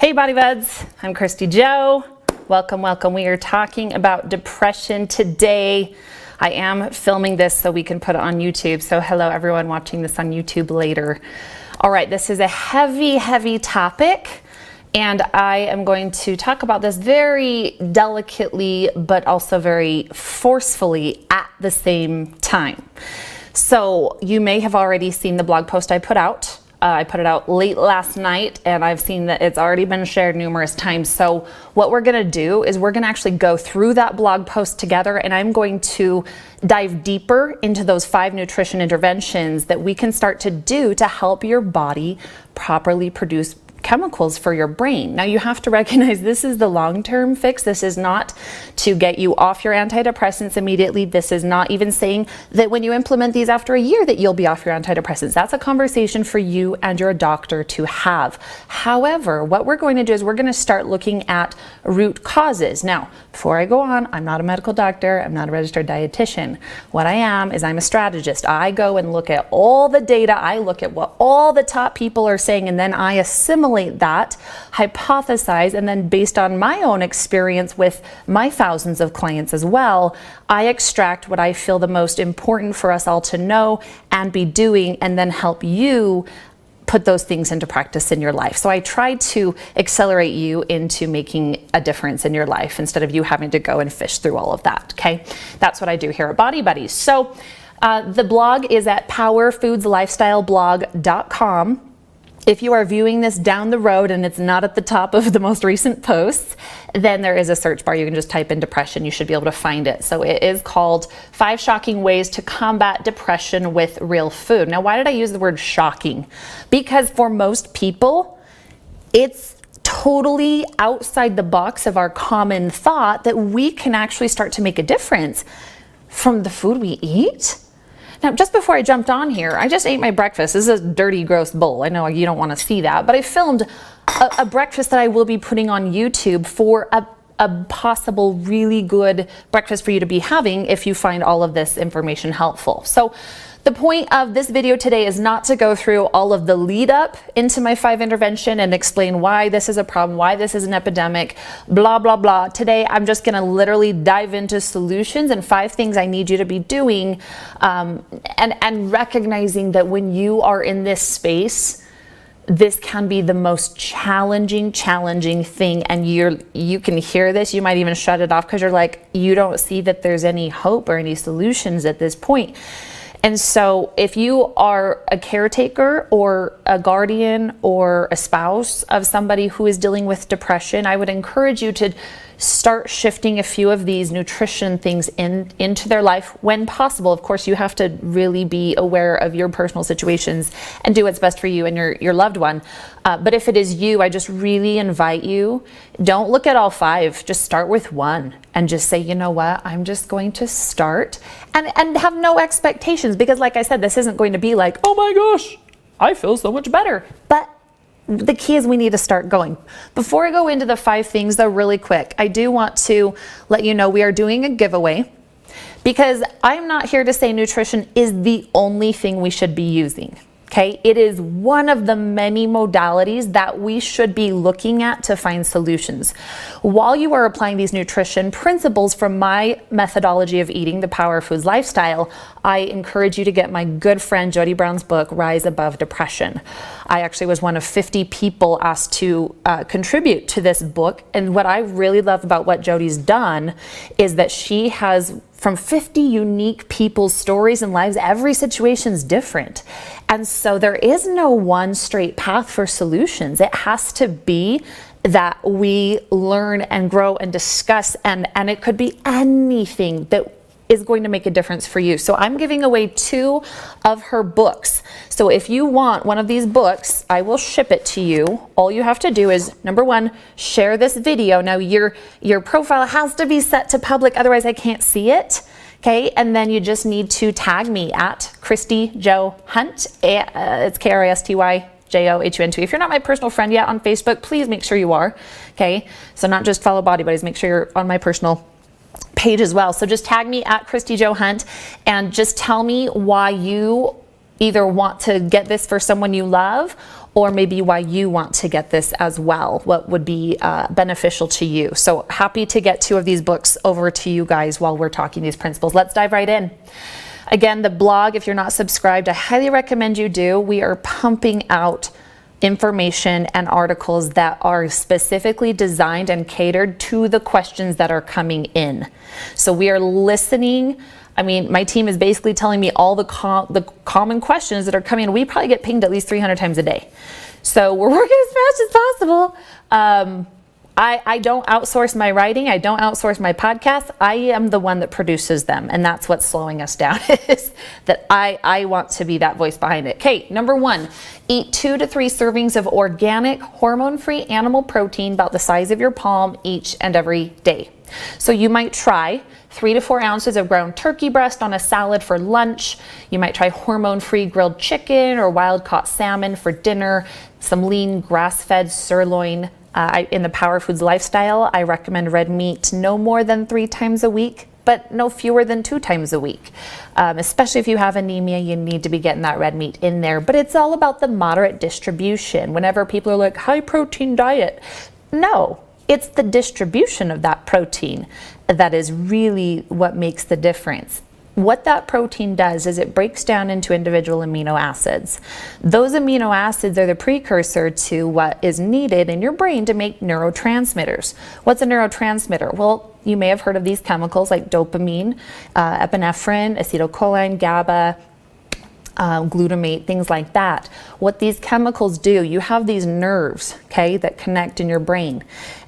Hey Body Buds, I'm Christy Joe. Welcome, welcome. We are talking about depression today. I am filming this so we can put it on YouTube. So hello everyone watching this on YouTube later. All right, this is a heavy topic, and I am going to talk about this very delicately, but also very forcefully at the same time. So you may have already seen the blog post I put out. I put it out late last night, and I've seen that it's already been shared numerous times. So what we're gonna do is we're gonna actually go through that blog post together, and I'm going to dive deeper into those 5 nutrition interventions that we can start to do to help your body properly produce chemicals for your brain. Now you have to recognize this is the long-term fix. This is not to get you off your antidepressants immediately. This is not even saying that when you implement these after a year that you'll be off your antidepressants. That's a conversation for you and your doctor to have. However, what we're going to do is we're going to start looking at root causes. Now, before I go on, I'm not a medical doctor. I'm not a registered dietitian. What I am is I'm a strategist. I go and look at all the data. I look at what all the top people are saying, and then I assimilate that, hypothesize, and then based on my own experience with my thousands of clients as well, I extract what I feel the most important for us all to know and be doing, and then help you put those things into practice in your life. So I try to accelerate you into making a difference in your life instead of you having to go and fish through all of that, okay? That's what I do here at Body Buddies. So the blog is at powerfoodslifestyleblog.com. If you are viewing this down the road and it's not at the top of the most recent posts, then there is a search bar. You can just type in depression. You should be able to find it. So it is called 5 Shocking Ways to Combat Depression with Real Food. Now, why did I use the word shocking? Because for most people, it's totally outside the box of our common thought that we can actually start to make a difference from the food we eat. Now, just before I jumped on here, I just ate my breakfast. This is a dirty, gross bowl. I know you don't want to see that, but I filmed a breakfast that I will be putting on YouTube for a possible really good breakfast for you to be having if you find all of this information helpful. So the point of this video today is not to go through all of the lead up into my 5 intervention and explain why this is a problem, why this is an epidemic, blah, blah, blah. Today, I'm just gonna literally dive into solutions and 5 things I need you to be doing, and recognizing that when you are in this space, this can be the most challenging thing, and you can hear this, you might even shut it off because you're like, you don't see that there's any hope or any solutions at this point. And so if you are a caretaker or a guardian or a spouse of somebody who is dealing with depression, I would encourage you to start shifting a few of these nutrition things into their life when possible. Of course, you have to really be aware of your personal situations and do what's best for you and your loved one. But if it is you, I just really invite you, don't look at all 5, just start with 1 and just say, you know what, I'm just going to start and have no expectations, because like I said, this isn't going to be like, oh my gosh, I feel so much better. But the key is we need to start going. Before I go into the 5 things though, really quick, I do want to let you know we are doing a giveaway, because I'm not here to say nutrition is the only thing we should be using. Okay, it is one of the many modalities that we should be looking at to find solutions. While you are applying these nutrition principles from my methodology of eating, the Power Foods Lifestyle, I encourage you to get my good friend Jody Brown's book, Rise Above Depression. I actually was one of 50 people asked to contribute to this book. And what I really love about what Jody's done is that she has from 50 unique people's stories and lives. Every situation is different. And so there is no one straight path for solutions. It has to be that we learn and grow and discuss, and it could be anything that is going to make a difference for you. So I'm giving away 2 of her books. So if you want one of these books, I will ship it to you. All you have to do is, number 1, share this video. Now your profile has to be set to public, otherwise I can't see it. Okay, and then you just need to tag me at Christy Joe Hunt. It's KRISTYJOHUN2. If you're not my personal friend yet on Facebook, please make sure you are. Okay, so not just follow Body Buddies, make sure you're on my personal page as well. So just tag me at Christy Joe Hunt and just tell me why you either want to get this for someone you love or maybe why you want to get this as well, what would be beneficial to you. So happy to get 2 of these books over to you guys while we're talking these principles. Let's dive right in. Again, the blog, if you're not subscribed, I highly recommend you do. We are pumping out information and articles that are specifically designed and catered to the questions that are coming in. So we are listening. I mean, my team is basically telling me all the common questions that are coming in. We probably get pinged at least 300 times a day. So we're working as fast as possible. I don't outsource my writing. I don't outsource my podcasts. I am the one that produces them. And that's what's slowing us down, is that I want to be that voice behind it. Okay, number 1, eat 2 to 3 servings of organic, hormone-free animal protein about the size of your palm each and every day. So you might try 3 to 4 ounces of ground turkey breast on a salad for lunch. You might try hormone-free grilled chicken or wild-caught salmon for dinner, some lean grass-fed sirloin. In the Power Foods lifestyle, I recommend red meat no more than 3 times a week, but no fewer than 2 times a week. Especially if you have anemia, you need to be getting that red meat in there. But it's all about the moderate distribution. Whenever people are like, high protein diet, no, it's the distribution of that protein that is really what makes the difference. What that protein does is it breaks down into individual amino acids. Those amino acids are the precursor to what is needed in your brain to make neurotransmitters. What's a neurotransmitter? Well, you may have heard of these chemicals like dopamine, epinephrine, acetylcholine, GABA, glutamate, things like that. What these chemicals do, you have these nerves, okay, that connect in your brain.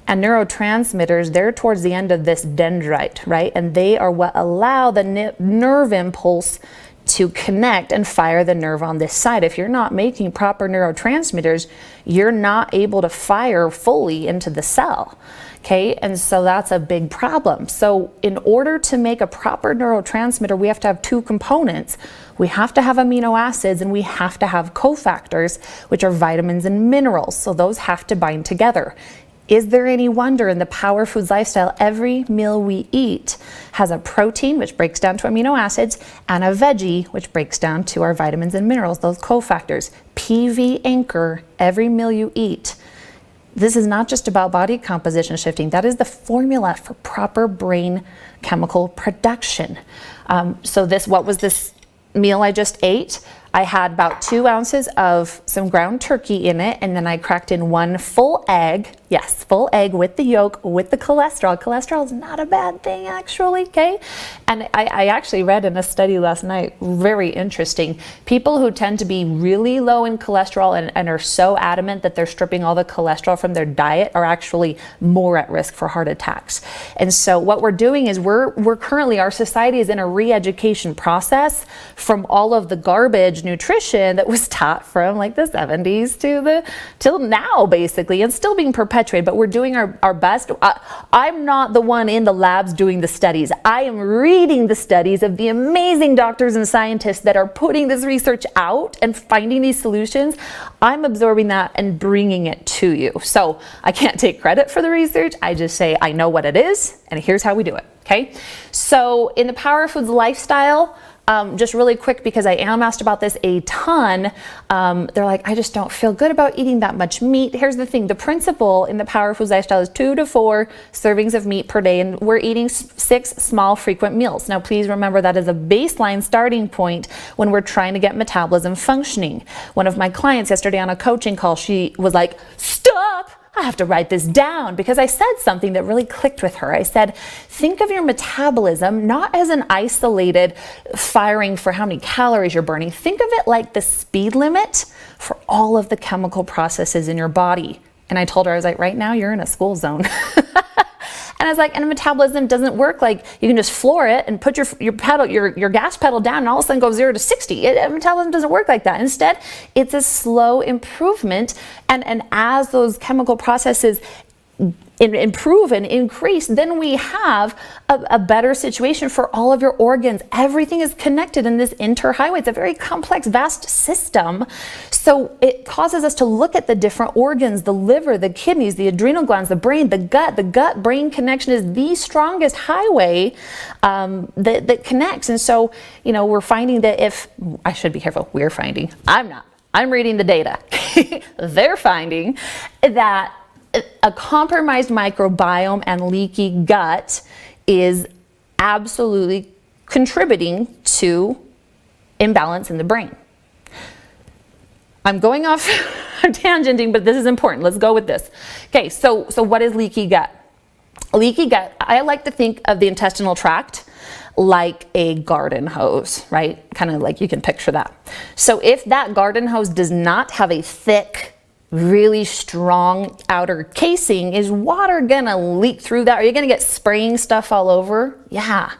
And neurotransmitters, they're towards the end of this dendrite, right? And they are what allow the nerve impulse to connect and fire the nerve on this side. If you're not making proper neurotransmitters, you're not able to fire fully into the cell. Okay, and so that's a big problem. So in order to make a proper neurotransmitter, we have to have 2 components. We have to have amino acids and we have to have cofactors, which are vitamins and minerals. So those have to bind together. Is there any wonder in the Power Foods lifestyle, every meal we eat has a protein, which breaks down to amino acids, and a veggie, which breaks down to our vitamins and minerals, those cofactors. PV anchor, every meal you eat. This is not just about body composition shifting. That is the formula for proper brain chemical production. So what was this meal I just ate? I had about 2 ounces of some ground turkey in it, and then I cracked in 1 full egg. Yes, full egg with the yolk, with the cholesterol. Cholesterol is not a bad thing, actually, okay? And I actually read in a study last night, very interesting, people who tend to be really low in cholesterol and are so adamant that they're stripping all the cholesterol from their diet are actually more at risk for heart attacks. And so what we're doing is we're currently, our society is in a re-education process from all of the garbage nutrition that was taught from like the 70s till now, basically, and still being perpetuated, but we're doing our best. I'm not the one in the labs doing the studies. I am reading the studies of the amazing doctors and scientists that are putting this research out and finding these solutions. I'm absorbing that and bringing it to you. So I can't take credit for the research. I just say I know what it is and here's how we do it. Okay. So in the Power Foods lifestyle, just really quick, because I am asked about this a ton. They're like, I just don't feel good about eating that much meat. Here's the thing. The principle in the Power Foods lifestyle is 2 to 4 servings of meat per day, and we're eating 6 small frequent meals. Now, please remember that is a baseline starting point when we're trying to get metabolism functioning. One of my clients yesterday on a coaching call, she was like, stop! I have to write this down, because I said something that really clicked with her. I said, think of your metabolism not as an isolated firing for how many calories you're burning. Think of it like the speed limit for all of the chemical processes in your body. And I told her, I was like, right now you're in a school zone. And I was like, and metabolism doesn't work like you can just floor it and put your gas pedal down and all of a sudden go 0 to 60. Metabolism doesn't work like that. Instead, it's a slow improvement. And as those chemical processes improve and increase, then we have a better situation for all of your organs. Everything is connected in this interhighway. It's a very complex, vast system. So it causes us to look at the different organs, the liver, the kidneys, the adrenal glands, the brain, the gut. The gut-brain connection is the strongest highway that connects. And so, we're finding that we're finding, I'm not, I'm reading the data. They're finding that a compromised microbiome and leaky gut is absolutely contributing to imbalance in the brain. I'm going off, I'm tangenting, but this is important. Let's go with this. Okay, so what is leaky gut? Leaky gut, I like to think of the intestinal tract like a garden hose, right? Kind of like you can picture that. So if that garden hose does not have a thick, really strong outer casing, is water gonna leak through that? Are you gonna get spraying stuff all over? Yeah.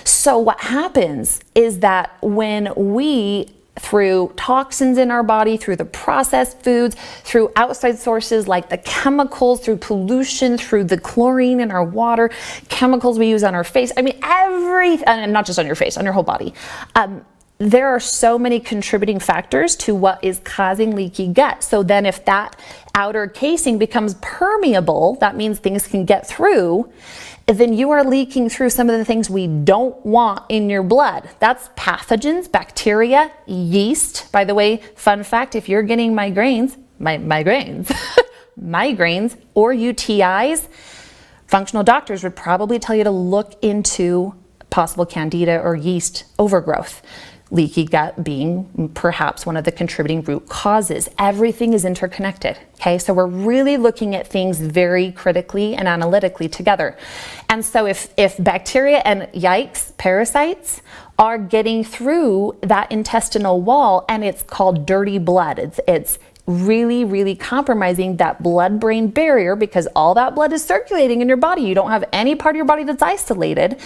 So what happens is that when we, through toxins in our body, through the processed foods, through outside sources like the chemicals, through pollution, through the chlorine in our water, chemicals we use on our face, I mean, and not just on your face, on your whole body. There are so many contributing factors to what is causing leaky gut. So then if that outer casing becomes permeable, that means things can get through, then you are leaking through some of the things we don't want in your blood. That's pathogens, bacteria, yeast. By the way, fun fact, if you're getting migraines or UTIs, functional doctors would probably tell you to look into possible candida or yeast overgrowth. Leaky gut being perhaps one of the contributing root causes. Everything is interconnected, okay? So we're really looking at things very critically and analytically together. And so if bacteria and parasites are getting through that intestinal wall, and it's called dirty blood, it's really, really compromising that blood-brain barrier, because all that blood is circulating in your body. You don't have any part of your body that's isolated.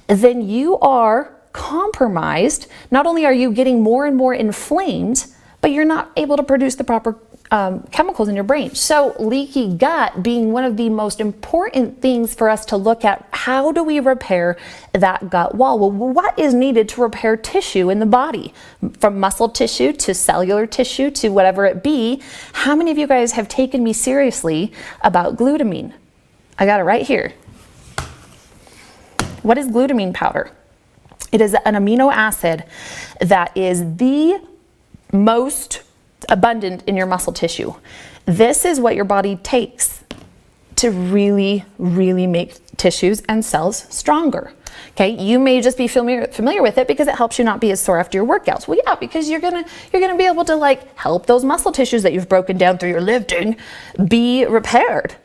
Then you are compromised. Not only are you getting more and more inflamed, but you're not able to produce the proper chemicals in your brain. So leaky gut being one of the most important things for us to look at. How do we repair that gut wall? Well, what is needed to repair tissue in the body? From muscle tissue to cellular tissue to whatever it be. How many of you guys have taken me seriously about glutamine? I got it right here. What is glutamine powder? It is an amino acid that is the most abundant in your muscle tissue. This is what your body takes to really, really make tissues and cells stronger. Okay, you may just be familiar with it because it helps you not be as sore after your workouts. Well, yeah, because you're gonna be able to like help those muscle tissues that you've broken down through your lifting be repaired.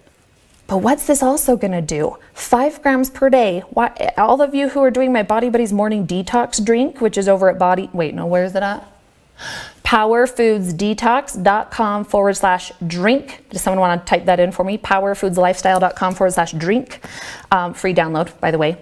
But what's this also gonna do? 5 grams per day. Why, all of you who are doing my Body Buddies morning detox drink, which is over at where is it at? powerfoodsdetox.com/drink. Does someone want to type that in for me? powerfoodslifestyle.com/drink. Free download, by the way.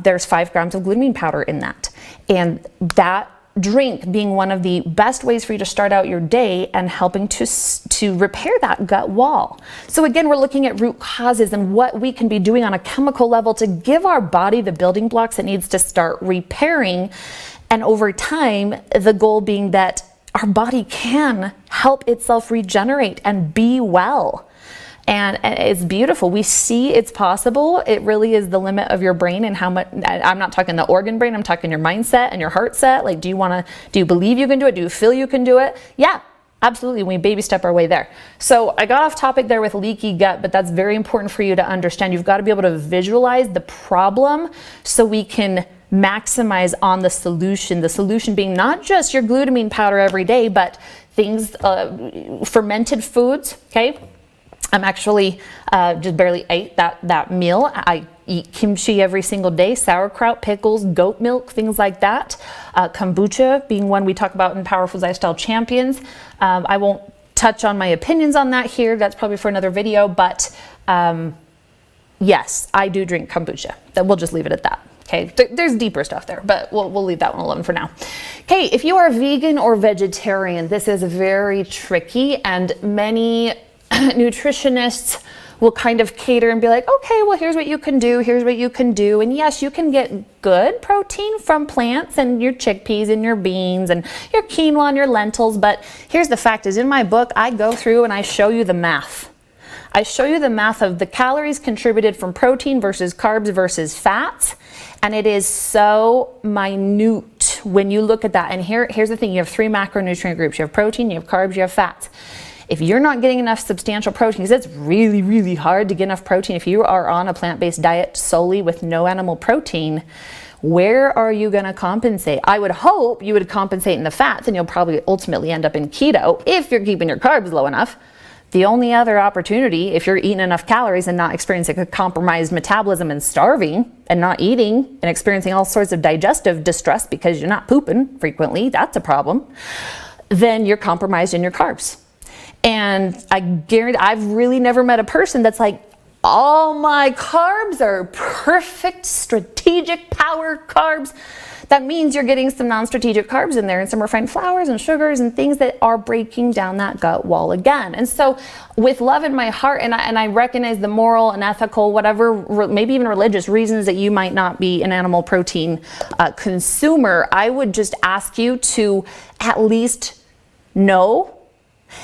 There's 5 grams of glutamine powder in that. And that drink being one of the best ways for you to start out your day and helping to repair that gut wall. So again, we're looking at root causes and what we can be doing on a chemical level to give our body the building blocks it needs to start repairing. And over time, the goal being that our body can help itself regenerate and be well. And it's beautiful. We see it's possible. It really is the limit of your brain and how much. I'm not talking the organ brain, I'm talking your mindset and your heart set. Like, do you believe you can do it? Do you feel you can do it? Yeah, absolutely. We baby step our way there. So I got off topic there with leaky gut, but that's very important for you to understand. You've got to be able to visualize the problem so we can maximize on the solution. The solution being not just your glutamine powder every day, but things, fermented foods, okay? I'm actually just barely ate that meal. I eat kimchi every single day, sauerkraut, pickles, goat milk, things like that. Kombucha being one we talk about in Power Foods Lifestyle Champions. I won't touch on my opinions on that here. That's probably for another video, but yes, I do drink kombucha. We'll just leave it at that. Okay, there's deeper stuff there, but we'll leave that one alone for now. Okay, if you are vegan or vegetarian, this is very tricky, and many nutritionists will kind of cater and be like, okay, well, here's what you can do, here's what you can do. And yes, you can get good protein from plants and your chickpeas and your beans and your quinoa and your lentils. But here's the fact is, in my book, I go through and I show you the math. I show you the math of the calories contributed from protein versus carbs versus fats. And it is so minute when you look at that. And here's the thing, you have 3 macronutrient groups. You have protein, you have carbs, you have fats. If you're not getting enough substantial protein, because it's really, really hard to get enough protein. If you are on a plant-based diet solely with no animal protein, where are you going to compensate? I would hope you would compensate in the fats, and you'll probably ultimately end up in keto if you're keeping your carbs low enough. The only other opportunity, if you're eating enough calories and not experiencing a compromised metabolism and starving and not eating and experiencing all sorts of digestive distress because you're not pooping frequently, that's a problem, then you're compromised in your carbs. And I guarantee, I've really never met a person that's like, all my carbs are perfect strategic power carbs. That means you're getting some non-strategic carbs in there and some refined flours and sugars and things that are breaking down that gut wall again. And so with love in my heart, and I recognize the moral and ethical, whatever, maybe even religious reasons that you might not be an animal protein consumer, I would just ask you to at least know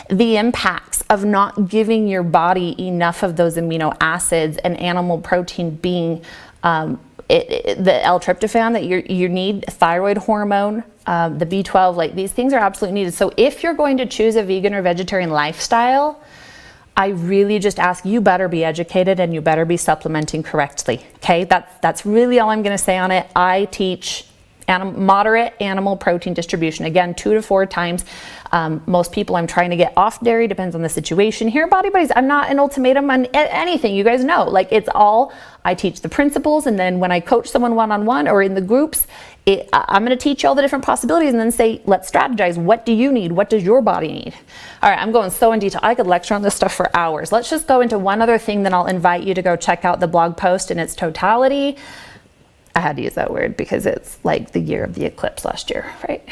the impacts of not giving your body enough of those amino acids, and animal protein being the L-tryptophan that you need, thyroid hormone, the B12, like these things are absolutely needed. So if you're going to choose a vegan or vegetarian lifestyle, I really just ask, you better be educated and you better be supplementing correctly. Okay, that's really all I'm going to say on it. I teach moderate animal protein distribution, again 2 to 4 times. Most people I'm trying to get off dairy, depends on the situation. Here, Body Buddies, I'm not an ultimatum on anything. You guys know, like, it's all, I teach the principles, and then when I coach someone one-on-one or in the groups, I'm going to teach you all the different possibilities and then say, let's strategize. What do you need? What does your body need? All right, I'm going so in detail. I could lecture on this stuff for hours. Let's just go into one other thing, then I'll invite you to go check out the blog post in its totality. I had to use that word because it's like the year of the eclipse last year, right?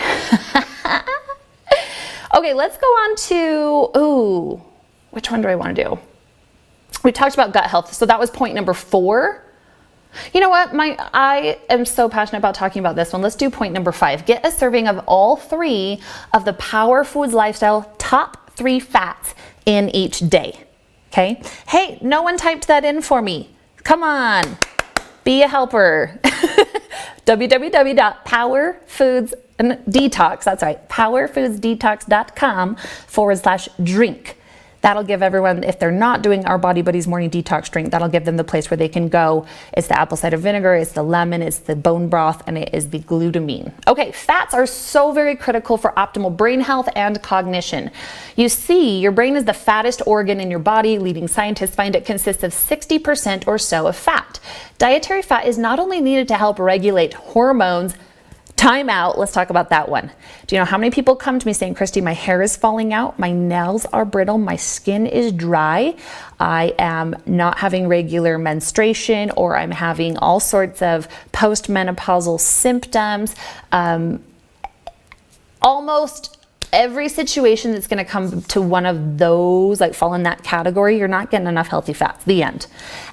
Okay, let's go on to, which one do I want to do? We talked about gut health, so that was point number 4. You know what, I am so passionate about talking about this one. Let's do point number 5. Get a serving of all 3 of the Power Foods Lifestyle top 3 fats in each day, okay? Hey, no one typed that in for me. Come on. Be a helper. www.powerfoodsdetox, that's right, powerfoodsdetox.com/drink. That'll give everyone, if they're not doing our Body Buddies morning detox drink, that'll give them the place where they can go. It's the apple cider vinegar, it's the lemon, it's the bone broth, and it is the glutamine. Okay, fats are so very critical for optimal brain health and cognition. You see, your brain is the fattest organ in your body. Leading scientists find it consists of 60% or so of fat. Dietary fat is not only needed to help regulate hormones. Time out, let's talk about that one. Do you know how many people come to me saying, Christy, my hair is falling out, my nails are brittle, my skin is dry, I am not having regular menstruation, or I'm having all sorts of postmenopausal symptoms. Almost every situation that's going to come to one of those, like fall in that category, you're not getting enough healthy fats, the end.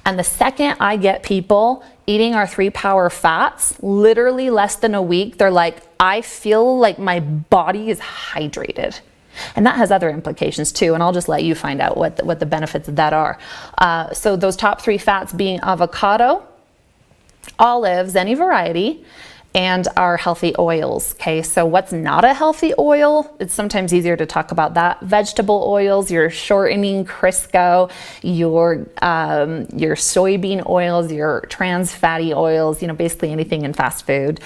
And the second I get people eating our 3 power fats, literally less than a week, they're like, I feel like my body is hydrated. And that has other implications too, and I'll just let you find out what the benefits of that are. So those top 3 fats being avocado, olives, any variety, and our healthy oils. Okay, so what's not a healthy oil? It's sometimes easier to talk about that. Vegetable oils, your shortening Crisco, your soybean oils, your trans fatty oils, you know, basically anything in fast food,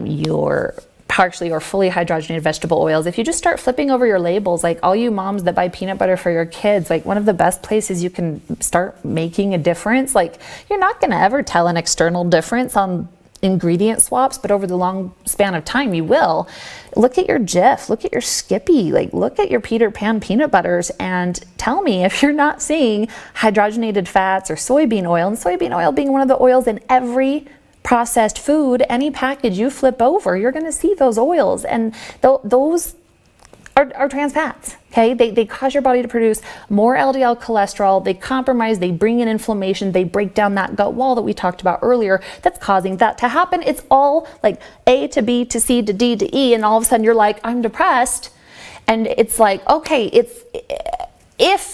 your partially or fully hydrogenated vegetable oils. If you just start flipping over your labels, like all you moms that buy peanut butter for your kids, like one of the best places you can start making a difference, like you're not going to ever tell an external difference on ingredient swaps, but over the long span of time you will. Look at your Jif, look at your Skippy, like look at your Peter Pan peanut butters and tell me if you're not seeing hydrogenated fats or soybean oil, and soybean oil being one of the oils in every processed food. Any package you flip over, you're going to see those oils, and those are trans fats. Okay, they cause your body to produce more LDL cholesterol, they compromise, they bring in inflammation, they break down that gut wall that we talked about earlier that's causing that to happen. It's all like A to B to C to D to E, and all of a sudden you're like, I'm depressed. And it's like, okay, if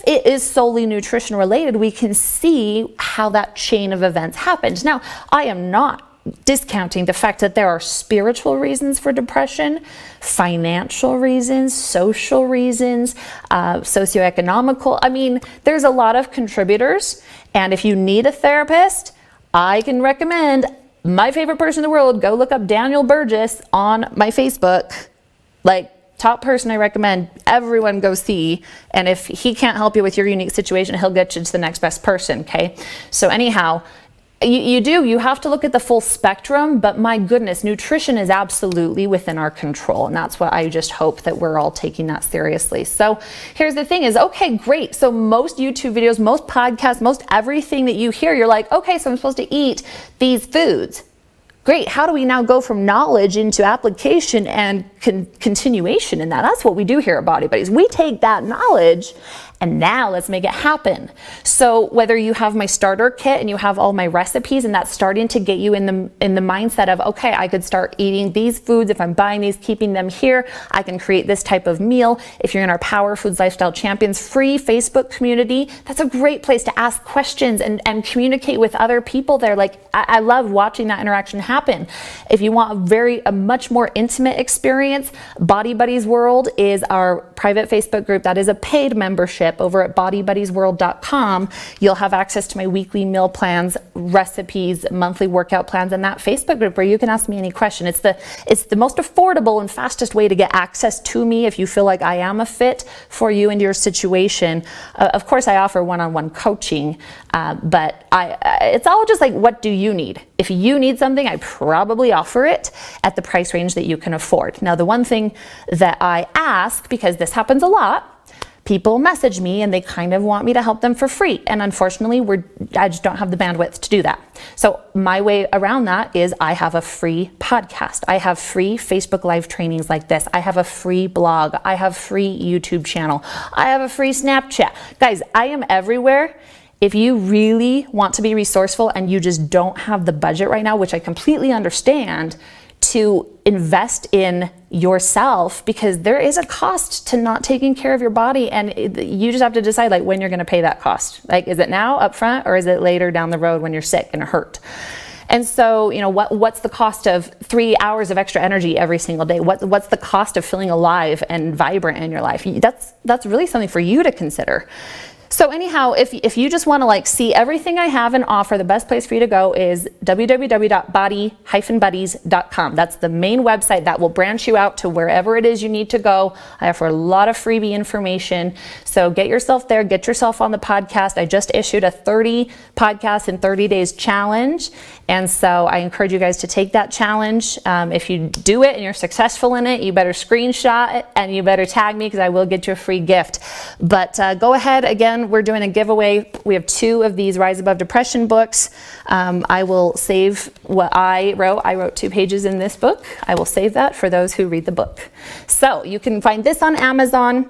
it is solely nutrition related, we can see how that chain of events happened. Now, I am not discounting the fact that there are spiritual reasons for depression, financial reasons, social reasons, socioeconomical. I mean, there's a lot of contributors. And if you need a therapist, I can recommend my favorite person in the world. Go look up Daniel Burgess on my Facebook. Like, top person I recommend everyone go see. And if he can't help you with your unique situation, he'll get you to the next best person, okay? So anyhow, you have to look at the full spectrum, but my goodness, nutrition is absolutely within our control. And that's what I just hope that we're all taking that seriously. So here's the thing is, okay, great. So most YouTube videos, most podcasts, most everything that you hear, you're like, okay, so I'm supposed to eat these foods. Great. How do we now go from knowledge into application and continuation in that? That's what we do here at Body Buddies. We take that knowledge and now let's make it happen. So whether you have my starter kit and you have all my recipes and that's starting to get you in the mindset of, okay, I could start eating these foods. If I'm buying these, keeping them here, I can create this type of meal. If you're in our Power Foods Lifestyle Champions free Facebook community, that's a great place to ask questions and communicate with other people there. Like, I love watching that interaction happen. If you want a much more intimate experience, Body Buddies World is our private Facebook group. That is a paid membership over at bodybuddiesworld.com. You'll have access to my weekly meal plans, recipes, monthly workout plans, and that Facebook group where you can ask me any question. It's the most affordable and fastest way to get access to me if you feel like I am a fit for you and your situation. Of course, I offer one-on-one coaching, but it's all just like, what do you need? If you need something, I probably offer it at the price range that you can afford. Now, the one thing that I ask, because this happens a lot, people message me and they kind of want me to help them for free. And unfortunately, I just don't have the bandwidth to do that. So my way around that is I have a free podcast. I have free Facebook Live trainings like this. I have a free blog. I have free YouTube channel. I have a free Snapchat. Guys, I am everywhere. If you really want to be resourceful and you just don't have the budget right now, which I completely understand, to invest in yourself, because there is a cost to not taking care of your body, and you just have to decide like when you're going to pay that cost. Like, is it now up front or is it later down the road when you're sick and hurt? And so, you know, what's the cost of 3 hours of extra energy every single day? What's the cost of feeling alive and vibrant in your life? That's really something for you to consider. So anyhow, if you just want to like see everything I have and offer, the best place for you to go is www.body-buddies.com. That's the main website that will branch you out to wherever it is you need to go. I offer a lot of freebie information. So get yourself there, get yourself on the podcast. I just issued a 30 podcasts in 30 days challenge. And so I encourage you guys to take that challenge. If you do it and you're successful in it, you better screenshot it and you better tag me because I will get you a free gift. But go ahead again. We're doing a giveaway. We have 2 of these Rise Above Depression books. I will save what I wrote. I wrote 2 pages in this book. I will save that for those who read the book. So you can find this on Amazon.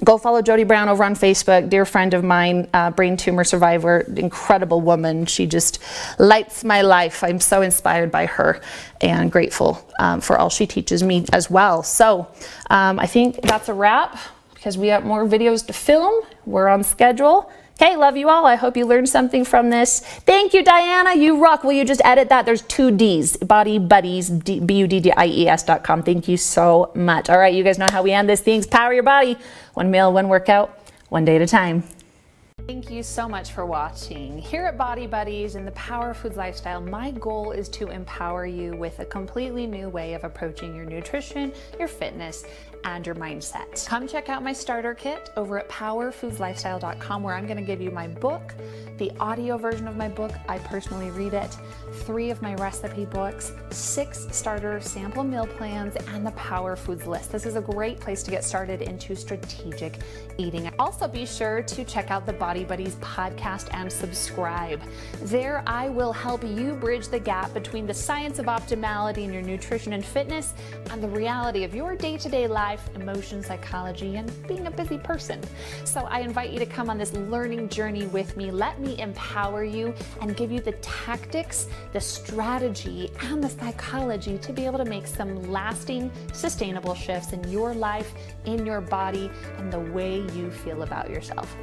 Go follow Jody Brown over on Facebook, dear friend of mine, brain tumor survivor, incredible woman. She just lights my life. I'm so inspired by her and grateful for all she teaches me as well. So I think that's a wrap, because we have more videos to film. We're on schedule. Okay, love you all. I hope you learned something from this. Thank you, Diana. You rock. Will you just edit that? There's 2 D's. Body Buddies, BUDDIES.com. Thank you so much. All right, you guys know how we end this. Things power your body. One meal, one workout, one day at a time. Thank you so much for watching. Here at Body Buddies and the Power Foods Lifestyle, my goal is to empower you with a completely new way of approaching your nutrition, your fitness, and your mindset. Come check out my starter kit over at powerfoodslifestyle.com, where I'm going to give you my book, the audio version of my book. I personally read it, 3 of my recipe books, 6 starter sample meal plans, and the Power Foods list. This is a great place to get started into strategic eating. Also, be sure to check out the Body Buddies podcast and subscribe. There, I will help you bridge the gap between the science of optimality in your nutrition and fitness and the reality of your day-to-day life, emotion, psychology, and being a busy person. So I invite you to come on this learning journey with me. Let me empower you and give you the tactics, the strategy, and the psychology to be able to make some lasting, sustainable shifts in your life, in your body, and the way you feel about yourself.